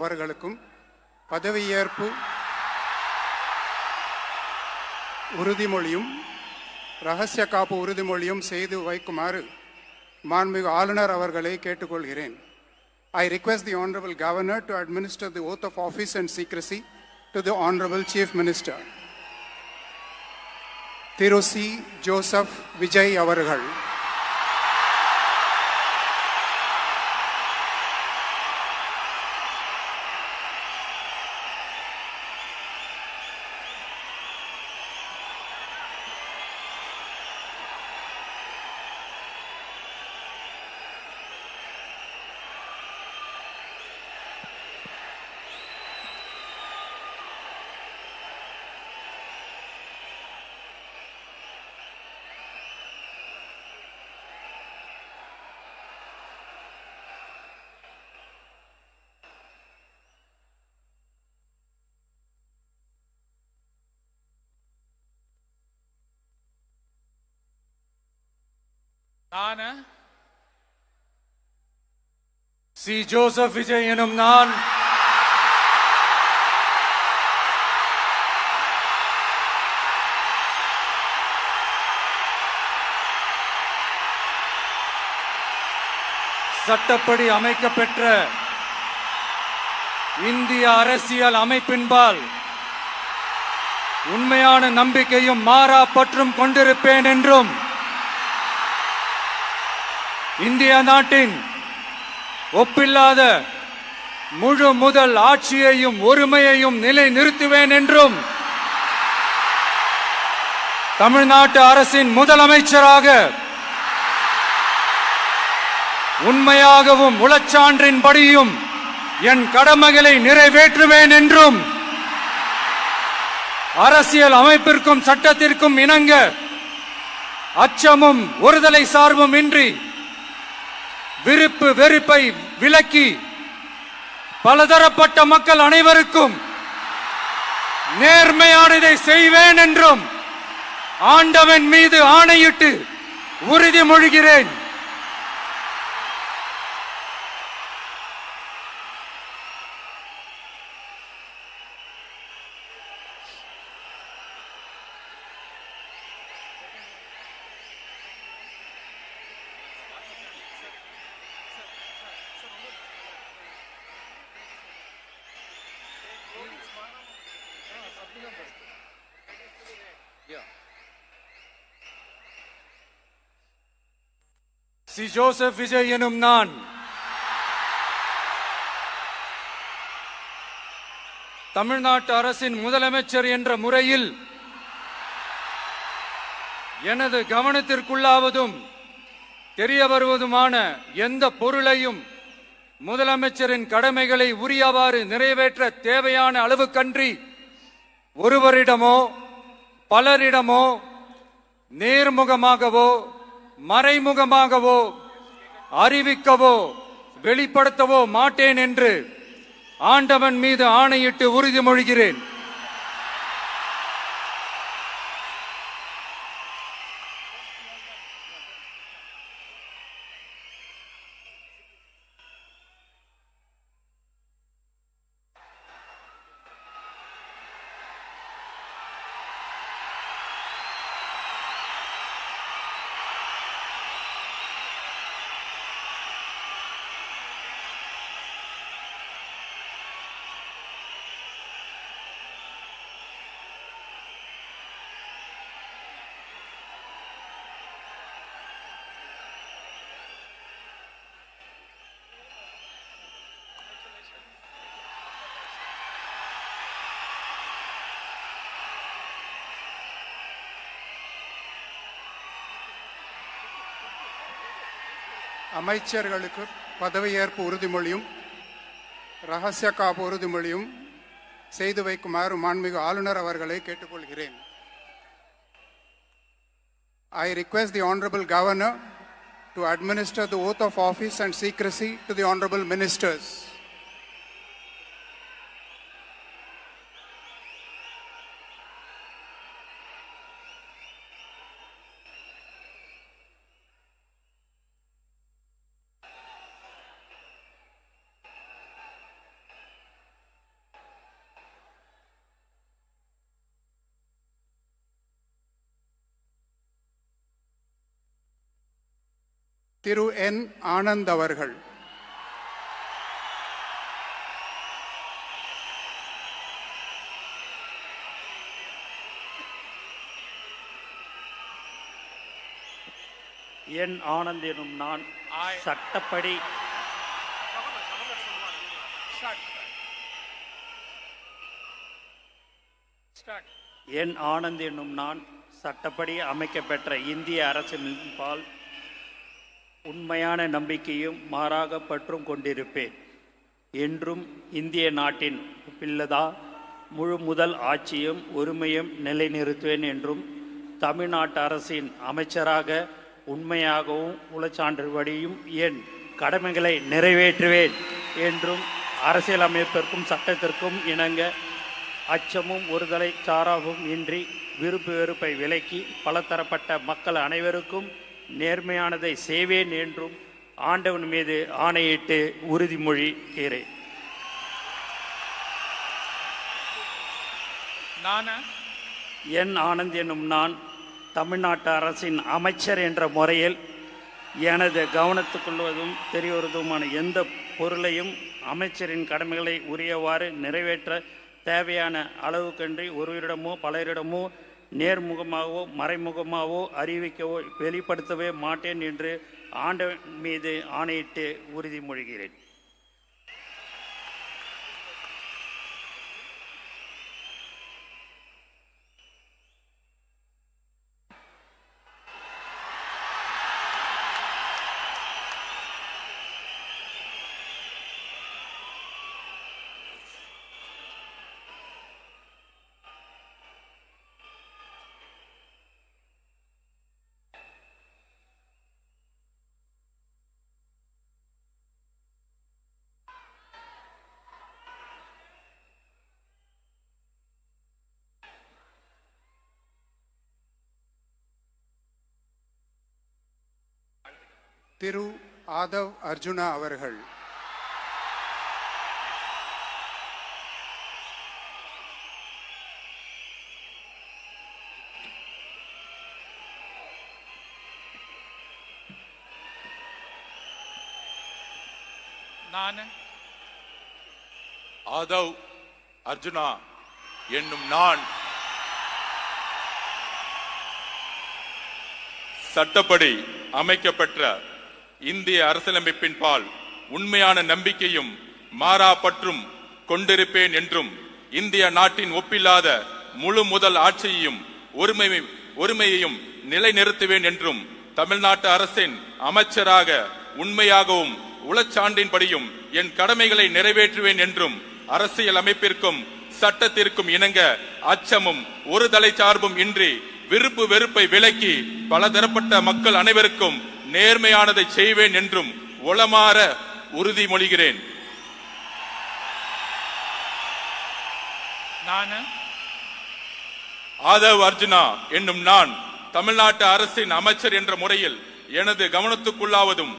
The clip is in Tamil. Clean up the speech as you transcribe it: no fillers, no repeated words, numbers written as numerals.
அவர்களுக்கும் பதவியேற்பு உறுதிமொழியும் ரகசிய காப்பு உறுதிமொழியும் செய்து வைக்குமாறு மாண்புமிகு ஆளுநர் அவர்களை கேட்டுக்கொள்கிறேன். I request the Honorable Governor to administer the oath of office and secrecy to the Honorable Chief Minister. Thiru C. Joseph Vijay அவர்கள். நான் சி. ஜோசப் விஜய் எனும் நான் சட்டப்படி அமைக்கப்பெற்ற இந்திய அரசியல் அமைப்பின்பால் உண்மையான நம்பிக்கையும் மாறா பற்றும் கொண்டிருப்பேன் என்றும் இந்திய நாட்டின் ஒப்பில்லாத முழு முதல் ஆட்சியையும் ஒருமையையும் நிலை நிறுத்துவேன் என்றும் தமிழ்நாட்டு அரசின் முதலமைச்சராக உண்மையாகவும் உளச்சான்றின்படியும் என் கடமைகளை நிறைவேற்றுவேன் என்றும் அரசியல் அமைப்பிற்கும் சட்டத்திற்கும் இணங்க அச்சமும் ஒருதலை சார்பும் இன்றி விருப்பு வெறுப்பை விலக்கி பலதரப்பட்ட மக்கள் அனைவருக்கும் நேர்மையானதை செய்வேன் என்றும் ஆண்டவன் மீது ஆணையிட்டு உறுதிமொழிகிறேன். சி. ஜோசப் விஜய் எனும் நான் தமிழ்நாட்டு அரசின் முதலமைச்சர் என்ற முறையில் எனது கவனத்திற்குள்ளாவதும் தெரிய வருவதுமான எந்த பொருளையும் முதலமைச்சரின் கடமைகளை உரியவாறு நிறைவேற்ற தேவையான அளவுக்கன்றி ஒருவரிடமோ பலரிடமோ நேர்முகமாகவோ மறைமுகமாகவோ அறிவிக்கவோ வெளிப்படுத்தவோ மாட்டேன் என்று ஆண்டவன் மீது ஆணையிட்டு உறுதிமொழிகிறேன். அமைச்சர்களுக்கு பதவியேற்பு உறுதிமொழியும் ரகசிய காப்பு உறுதிமொழியும் செய்து வைக்குமாறு மாண்புமிகு ஆளுநர் அவர்களை கேட்டுக்கொள்கிறேன். I request the Honorable Governor to administer the oath of office and secrecy to the Honorable Ministers. திரு என் ஆனந்த் அவர்கள், என் ஆனந்த் எனும் நான் சட்டப்படி என் ஆனந்த் என்னும் நான் சட்டப்படி அமைக்கப்பெற்ற இந்திய அரசின்பால் உண்மையான நம்பிக்கையும் மாறாக பற்றும் கொண்டிருப்பேன் என்றும் இந்திய நாட்டின் பிள்ளதா முழு முதல் ஆட்சியும் உரிமையும் நிலைநிறுத்துவேன் என்றும் தமிழ்நாட்டு அரசின் அமைச்சராக உண்மையாகவும் உளச்சான்றுபடியும் என் கடமைகளை நிறைவேற்றுவேன் என்றும் அரசியலமைப்பிற்கும் சட்டத்திற்கும் இணங்க அச்சமும் ஒருதலை சாராவும் இன்றி விருப்பு வெறுப்பை விலக்கி பலதரப்பட்ட மக்கள் அனைவருக்கும் நேர்மையானதை செய்வேன் என்றும் ஆண்டவன் மீது ஆணையிட்டு உறுதிமொழிகிறேன். என் ஆனந்த் என்னும் நான் தமிழ்நாட்டு அரசின் அமைச்சர் என்ற முறையில் எனது கவனத்துக்குள்வதும் தெரியவதுமான எந்த பொருளையும் அமைச்சரின் கடமைகளை உரியவாறு நிறைவேற்ற தேவையான அளவுக்கன்றி ஒருவரிடமோ பலரிடமோ நேர்முகமாகவோ மறைமுகமாகவோ அறிவிக்கவோ வெளிப்படுத்தவே மாட்டேன் என்று ஆண்டவன் மீது ஆணையிட்டு உறுதிமொழிகிறேன். திரு ஆதவ் அர்ஜுனா அவர்கள், நான் ஆதவ் அர்ஜுனா என்னும் நான் சட்டப்படி அமைக்கப்பெற்ற இந்திய அரசியலமைப்பின் பால் உண்மையான நம்பிக்கையும் மாறா பற்றும் கொண்டிருப்பேன் என்றும் இந்திய நாட்டின் ஒப்பில்லாத முழு முதல் ஆட்சியையும் ஒருமையையும் நிலைநிறுத்துவேன் என்றும் தமிழ்நாட்டு அரசின் அமைச்சராக உண்மையாகவும் உளச்சான்றின்படியும் என் கடமைகளை நிறைவேற்றுவேன் என்றும் அரசியல் அமைப்பிற்கும் சட்டத்திற்கும் இணங்க அச்சமும் ஒரு தலை சார்பும் இன்றி விருப்பு வெறுப்பை விலக்கி பலதரப்பட்ட மக்கள் அனைவருக்கும் நேர்மையானதை செய்வேன் என்றும் உளமாற உறுதிமொழிகிறேன். ஆதவ் அர்ஜுனா என்னும் நான் தமிழ்நாட்டு அரசின் அமைச்சர் என்ற முறையில் எனது கவனத்துக்குள்ளாவதும்